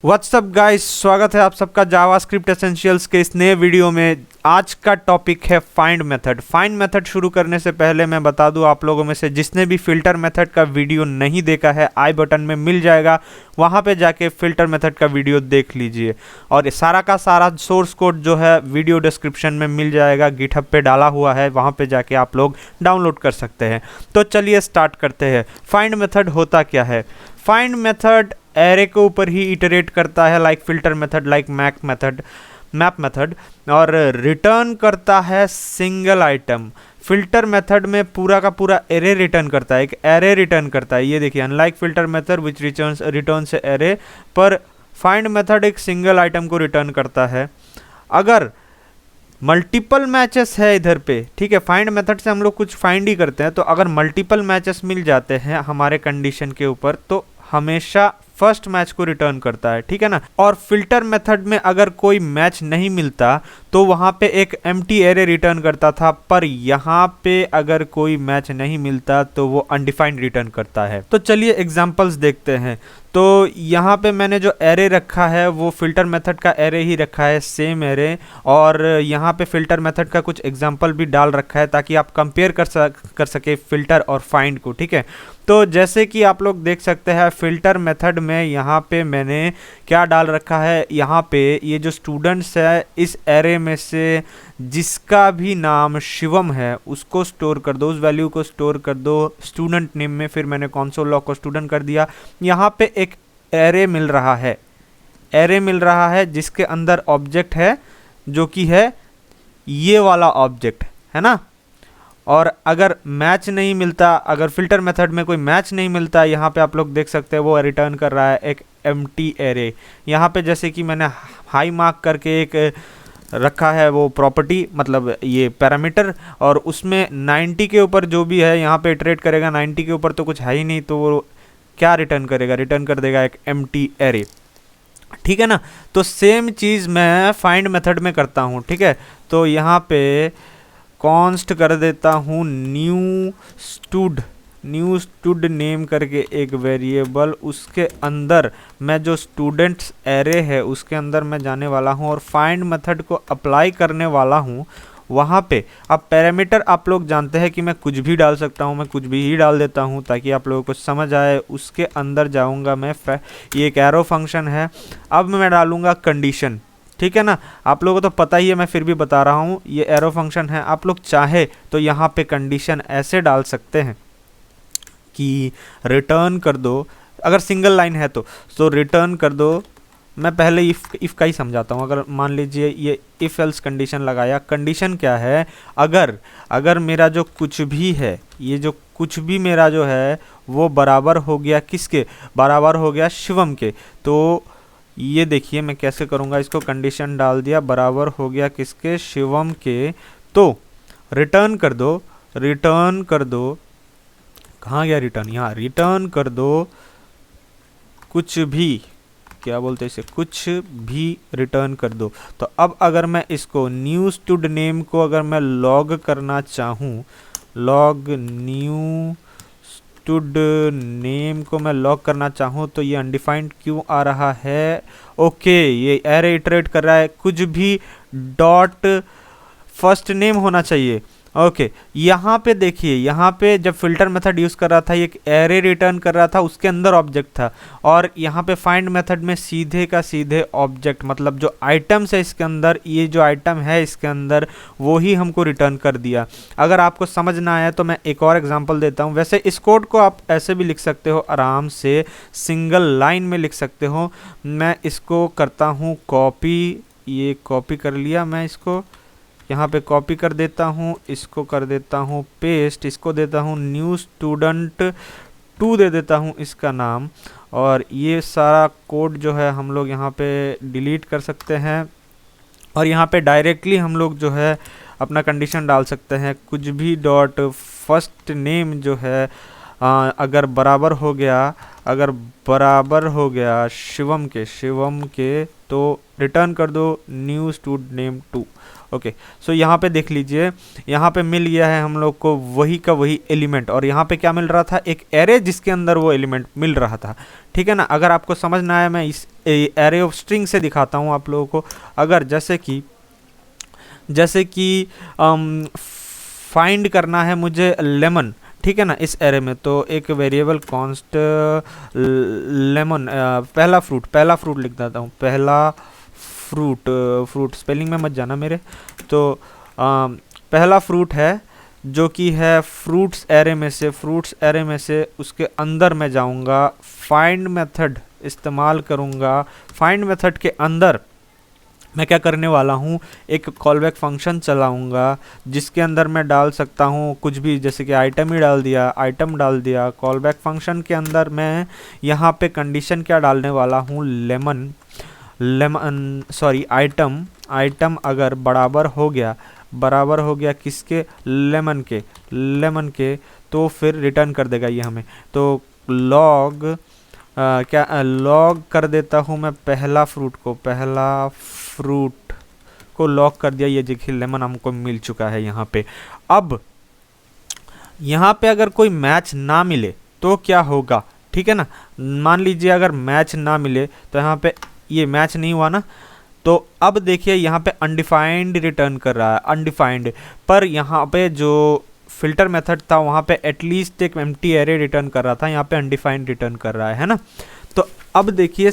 WhatsApp guys, स्वागत है आप सबका जावास्क्रिप्ट एसेंशियल्स के इस नए वीडियो में। आज का टॉपिक है फाइंड मेथड। फाइंड मेथड शुरू करने से पहले मैं बता दूं, आप लोगों में से जिसने भी फिल्टर मेथड का वीडियो नहीं देखा है, आई बटन में मिल जाएगा, वहां पे जाके फिल्टर मेथड का वीडियो देख लीजिए। और ये सारा का सारा सोर्स कोड जो है वीडियो डिस्क्रिप्शन में मिल जाएगा, गिटहब पे डाला हुआ है, वहां पे जाके आप लोग डाउनलोड कर सकते हैं। तो चलिए स्टार्ट करते हैं। फाइंड मेथड होता क्या है? फाइंड मेथड एरे के ऊपर ही इटरेट करता है, like filter method, like map method, और रिटर्न करता है सिंगल आइटम। फिल्टर मेथड में पूरा का पूरा एरे रिटर्न करता है, एक एरे रिटर्न करता है। ये देखिए, unlike filter method which returns array, पर फाइंड मेथड एक सिंगल आइटम को रिटर्न करता है। अगर मल्टीपल मैचेस है इधर पे, ठीक है, फाइंड मेथड से हम लोग कुछ फाइंड ही करते हैं, तो अगर मल्टीपल मैचेस मिल जाते हैं हमारे कंडीशन के ऊपर, तो हमेशा फर्स्ट मैच को रिटर्न करता है, ठीक है ना। और फिल्टर मेथड में अगर कोई मैच नहीं मिलता तो वहां पे एक एम्प्टी एरे रिटर्न करता था, पर यहाँ पे अगर कोई मैच नहीं मिलता तो वो अनडिफाइंड रिटर्न करता है। तो चलिए एग्जांपल्स देखते हैं। तो यहाँ पे मैंने जो एरे रखा है वो फिल्टर मेथड का एरे ही रखा है, सेम एरे, और यहाँ पे फिल्टर मेथड का कुछ एग्जांपल भी डाल रखा है ताकि आप कंपेयर कर सके फिल्टर और फाइंड को, ठीक है। तो जैसे कि आप लोग देख सकते हैं, फिल्टर मेथड में यहाँ पे मैंने क्या डाल रखा है, यहाँ पे ये जो स्टूडेंट्स है इस एरे में से जिसका भी नाम शिवम है उसको स्टोर कर दो, उस वैल्यू को स्टोर कर दो स्टूडेंट नेम में। फिर मैंने कंसोल लॉग को स्टूडेंट कर दिया। यहाँ पे एक एरे मिल रहा है जिसके अंदर ऑब्जेक्ट है जो कि है ये वाला ऑब्जेक्ट, है ना। और अगर मैच नहीं मिलता, अगर फिल्टर मेथड में कोई मैच नहीं मिलता, यहाँ पे आप लोग देख सकते हैं वो रिटर्न कर रहा है एक एम्प्टी एरे। यहाँ पे जैसे कि मैंने हाई मार्क करके एक रखा है वो प्रॉपर्टी, मतलब ये पैरामीटर, और उसमें 90 के ऊपर जो भी है यहाँ पे इटरेट करेगा। 90 के ऊपर तो कुछ है ही नहीं, तो वो क्या रिटर्न करेगा? रिटर्न कर देगा एक एम्प्टी एरे, ठीक है ना। तो सेम चीज़ मैं फाइंड मेथड में करता हूँ, ठीक है। तो यहाँ पे कॉन्स्ट कर देता हूँ न्यू स्टूड नेम करके एक वेरिएबल, उसके अंदर मैं जो स्टूडेंट्स एरे है उसके अंदर मैं जाने वाला हूँ और फाइंड मेथड को अप्लाई करने वाला हूँ वहाँ पे। अब पैरामीटर आप लोग जानते हैं कि मैं कुछ भी डाल सकता हूँ, मैं कुछ भी ही डाल देता हूँ ताकि आप लोगों को समझ आए। उसके अंदर जाऊँगा मैं, ये एक एरो फंक्शन है। अब मैं डालूँगा कंडीशन, ठीक है ना। आप लोगों को तो पता ही है, मैं फिर भी बता रहा हूँ, ये एरो फंक्शन है। आप लोग चाहे तो यहाँ पे कंडीशन ऐसे डाल सकते हैं कि रिटर्न कर दो, अगर सिंगल लाइन है तो रिटर्न कर दो। मैं पहले इफ़ का ही समझाता हूँ। अगर मान लीजिए ये इफ़ एल्स कंडीशन लगाया, कंडीशन क्या है, अगर मेरा जो कुछ भी है, ये जो कुछ भी मेरा जो है वो बराबर हो गया किसके? बराबर हो गया शिवम के। तो ये देखिए मैं कैसे करूँगा, इसको कंडीशन डाल दिया, बराबर हो गया किसके? शिवम के। तो रिटर्न कर दो, कहाँ गया रिटर्न? यहाँ रिटर्न कर दो कुछ भी, क्या बोलते हैं इसे, कुछ भी रिटर्न कर दो। तो अब अगर मैं इसको न्यू स्टूड नेम को अगर मैं लॉग करना चाहूँ, लॉग न्यू स्टूड नेम को मैं लॉग करना चाहूँ, तो ये अनडिफाइंड क्यों आ रहा है? ओके, ये एरे इटरेट कर रहा है, कुछ भी डॉट फर्स्ट नेम होना चाहिए। ओके, यहाँ पे देखिए, यहाँ पे जब फिल्टर मेथड यूज़ कर रहा था, ये एक एरे रिटर्न कर रहा था, उसके अंदर ऑब्जेक्ट था। और यहाँ पे फाइंड मेथड में सीधे का सीधे ऑब्जेक्ट, मतलब जो आइटम्स है इसके अंदर, ये जो आइटम है इसके अंदर, वो ही हमको रिटर्न कर दिया। अगर आपको समझ ना आया तो मैं एक और एग्जांपल देता हूँ। वैसे इस कोड को आप ऐसे भी लिख सकते हो, आराम से सिंगल लाइन में लिख सकते हो। मैं इसको करता हूँ कॉपी, ये कॉपी कर लिया, मैं इसको यहाँ पे कॉपी कर देता हूँ, इसको कर देता हूँ पेस्ट, इसको देता हूँ न्यू स्टूडेंट 2 दे देता हूँ इसका नाम। और ये सारा कोड जो है हम लोग यहाँ पे डिलीट कर सकते हैं, और यहाँ पे डायरेक्टली हम लोग जो है अपना कंडीशन डाल सकते हैं, कुछ भी डॉट फर्स्ट नेम जो है अगर बराबर हो गया, अगर बराबर हो गया शिवम के तो रिटर्न कर दो न्यू स्टूडेंट नेम 2। ओके, सो यहाँ पे देख लीजिए, यहाँ पे मिल गया है हम लोग को वही का वही एलिमेंट, और यहाँ पे क्या मिल रहा था, एक एरे जिसके अंदर वो एलिमेंट मिल रहा था। ठीक है ना, अगर आपको समझ ना आया मैं इस एरे ऑफ स्ट्रिंग से दिखाता हूँ आप लोगों को। अगर जैसे कि फाइंड करना है मुझे लेमन, ठीक है ना, इस एरे में, तो एक वेरिएबल कॉन्स्ट लेमन, पहला फ्रूट लिख देता हूँ, पहला फ्रूट स्पेलिंग में मत जाना मेरे। तो पहला फ्रूट है जो कि है फ्रूट्स एरे में से उसके अंदर मैं जाऊंगा, फाइंड मेथड इस्तेमाल करूंगा। फाइंड मेथड के अंदर मैं क्या करने वाला हूँ, एक कॉलबैक फंक्शन चलाऊंगा जिसके अंदर मैं डाल सकता हूँ कुछ भी, जैसे कि आइटम डाल दिया। कॉलबैक फंक्शन के अंदर मैं यहाँ पे कंडीशन क्या डालने वाला हूँ, आइटम अगर बराबर हो गया किसके, लेमन के, तो फिर रिटर्न कर देगा ये हमें। तो लॉग कर देता हूँ मैं पहला फ्रूट को लॉग कर दिया, ये देखिए लेमन हमको मिल चुका है यहाँ पे। अब यहाँ पे अगर कोई मैच ना मिले तो क्या होगा, ठीक है ना, मान लीजिए अगर मैच ना मिले तो यहाँ पे ये मैच नहीं हुआ ना, तो अब देखिए यहाँ पे अनडिफाइंड रिटर्न कर रहा है, अनडिफाइंड, पर यहाँ पे जो फिल्टर मेथड था वहाँ पे एटलीस्ट एक एम्प्टी एरे रिटर्न कर रहा था, यहाँ पे अनडिफाइंड रिटर्न कर रहा है ना। तो अब देखिए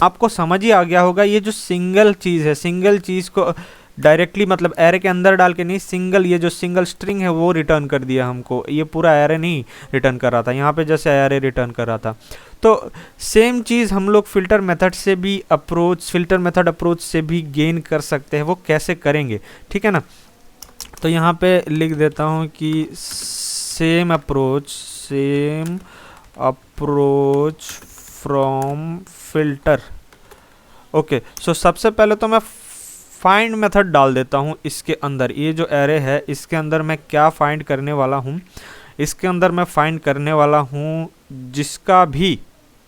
आपको समझ ही आ गया होगा, ये जो सिंगल चीज़ को डायरेक्टली मतलब एरे के अंदर डाल के नहीं, ये जो सिंगल स्ट्रिंग है वो रिटर्न कर दिया हमको, ये पूरा एरे नहीं रिटर्न कर रहा था, यहाँ पे जैसे एरे रिटर्न कर रहा था। तो सेम चीज़ हम लोग फिल्टर मेथड अप्रोच से भी गेन कर सकते हैं। वो कैसे करेंगे, ठीक है ना, तो यहाँ पे लिख देता हूँ कि same approach from filter. Okay, so सबसे पहले तो मैं फाइंड मेथड डाल देता हूँ इसके अंदर, ये जो एरे है इसके अंदर मैं क्या फाइंड करने वाला हूँ, इसके अंदर मैं फाइंड करने वाला हूँ जिसका भी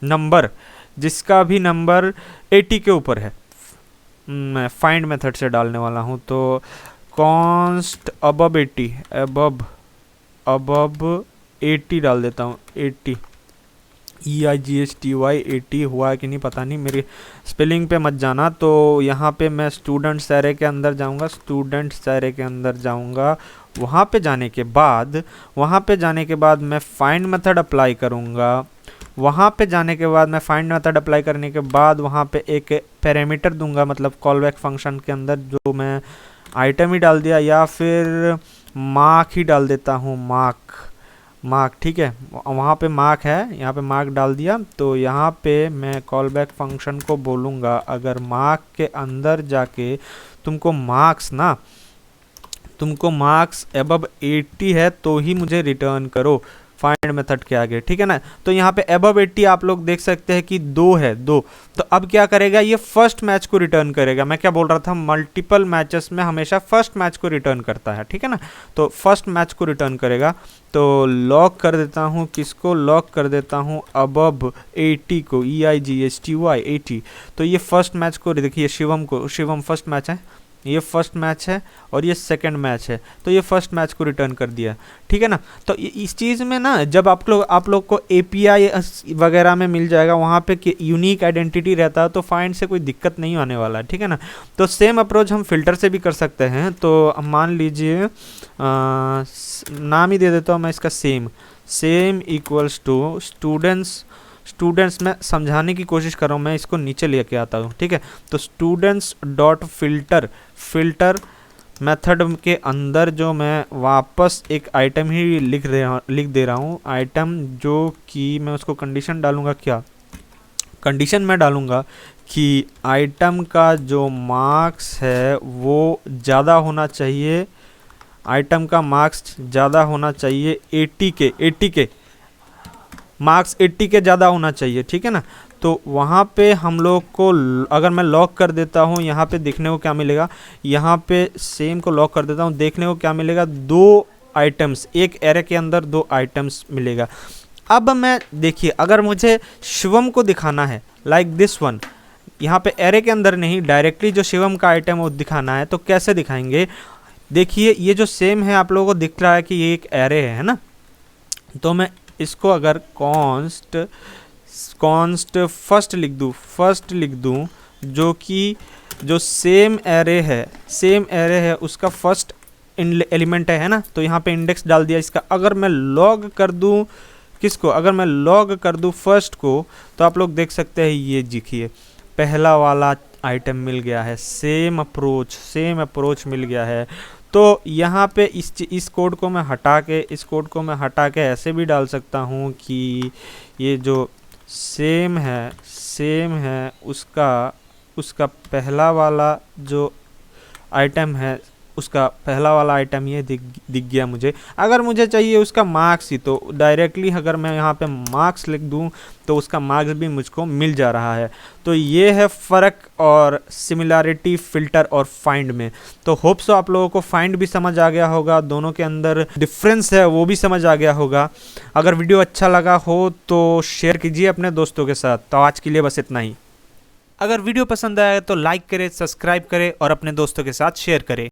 नंबर 80 के ऊपर है, मैं फाइंड मेथड से डालने वाला हूँ। तो कॉन्स्ट अबव 80 डाल देता हूँ, 80 EIGHTY 80 हुआ है कि नहीं पता नहीं, मेरी स्पेलिंग पे मत जाना। तो यहाँ पे मैं स्टूडेंट्स एरे के अंदर जाऊँगा, वहाँ पे जाने के बाद मैं फाइंड मेथड अप्लाई करूँगा। वहाँ पे जाने के बाद मैं फाइंड मेथड अप्लाई करने के बाद वहाँ पे एक पैरामीटर दूंगा, मतलब कॉलबैक फंक्शन के अंदर जो मैं आइटम ही डाल दिया या फिर मार्क ही डाल देता हूँ, मार्क, ठीक है, वहाँ पे मार्क है, यहाँ पे मार्क डाल दिया। तो यहाँ पे मैं कॉलबैक फंक्शन को बोलूँगा अगर मार्क के अंदर जाके तुमको मार्क्स अबव 80 है तो ही मुझे रिटर्न करो फाइंड मेथड के आगे, ठीक है ना। तो यहाँ पे अबव 80 आप लोग देख सकते हैं कि 2 है, तो अब क्या करेगा, ये फर्स्ट मैच को रिटर्न करेगा। मैं क्या बोल रहा था, मल्टीपल मैचेस में हमेशा फर्स्ट मैच को रिटर्न करता है, ठीक है ना। तो फर्स्ट मैच को रिटर्न करेगा। तो लॉक कर देता हूँ, किसको लॉक कर देता हूँ, अबव 80 को, EIGHTY 80। तो ये फर्स्ट मैच को देखिए, शिवम फर्स्ट मैच है, ये फर्स्ट मैच है और ये सेकंड मैच है, तो ये फर्स्ट मैच को रिटर्न कर दिया, ठीक है ना। तो इस चीज़ में ना जब आप लोग को API वगैरह में मिल जाएगा, वहाँ पे यूनिक आइडेंटिटी रहता है, तो फाइंड से कोई दिक्कत नहीं आने वाला है, ठीक है ना। तो सेम अप्रोच हम फिल्टर से भी कर सकते हैं। तो मान लीजिए नाम ही दे देता हूँ मैं इसका, सेम इक्वल्स टू स्टूडेंट्स में समझाने की कोशिश कर रहा हूँ, मैं इसको नीचे लेके आता हूँ, ठीक है। तो स्टूडेंट्स डॉट फिल्टर मेथड के अंदर जो मैं वापस एक आइटम ही लिख दे रहा हूँ, आइटम जो कि मैं उसको कंडीशन डालूँगा, क्या कंडीशन मैं डालूँगा कि आइटम का जो मार्क्स है वो ज़्यादा होना चाहिए, आइटम का मार्क्स ज़्यादा होना चाहिए 80 के मार्क्स 80 के ज़्यादा होना चाहिए, ठीक है ना। तो वहाँ पे हम लोग को अगर मैं लॉक कर देता हूँ, यहाँ पे देखने को क्या मिलेगा, यहाँ पे सेम को लॉक कर देता हूँ, देखने को क्या मिलेगा, 2 आइटम्स, एक एरे के अंदर 2 आइटम्स मिलेगा। अब मैं देखिए, अगर मुझे शिवम को दिखाना है लाइक दिस वन, यहाँ पे एरे के अंदर नहीं, डायरेक्टली जो शिवम का आइटम है वो दिखाना है, तो कैसे दिखाएंगे? देखिए ये जो सेम है, आप लोगों को दिख रहा है कि ये एक एरे है ना, तो मैं इसको अगर कॉन्स्ट फर्स्ट लिख दूँ, जो कि जो सेम एरे है उसका फर्स्ट एलिमेंट है ना, तो यहाँ पे इंडेक्स डाल दिया इसका। अगर मैं लॉग कर दूँ किसको, अगर मैं लॉग कर दूँ फर्स्ट को, तो आप लोग देख सकते हैं, ये देखिए पहला वाला आइटम मिल गया है, सेम अप्रोच मिल गया है। तो यहाँ पे इस कोड को मैं हटा के ऐसे भी डाल सकता हूँ कि ये जो सेम है उसका पहला वाला जो आइटम है, उसका पहला वाला आइटम ये दिख गया मुझे। अगर मुझे चाहिए उसका मार्क्स ही, तो डायरेक्टली अगर मैं यहाँ पे मार्क्स लिख दूँ तो उसका मार्क्स भी मुझको मिल जा रहा है। तो ये है फ़र्क और सिमिलैरिटी फ़िल्टर और फाइंड में। तो होप सो आप लोगों को फाइंड भी समझ आ गया होगा, दोनों के अंदर डिफरेंस है वो भी समझ आ गया होगा। अगर वीडियो अच्छा लगा हो तो शेयर कीजिए अपने दोस्तों के साथ। तो आज के लिए बस इतना ही। अगर वीडियो पसंद आया तो लाइक करें, सब्सक्राइब करें और अपने दोस्तों के साथ शेयर करें।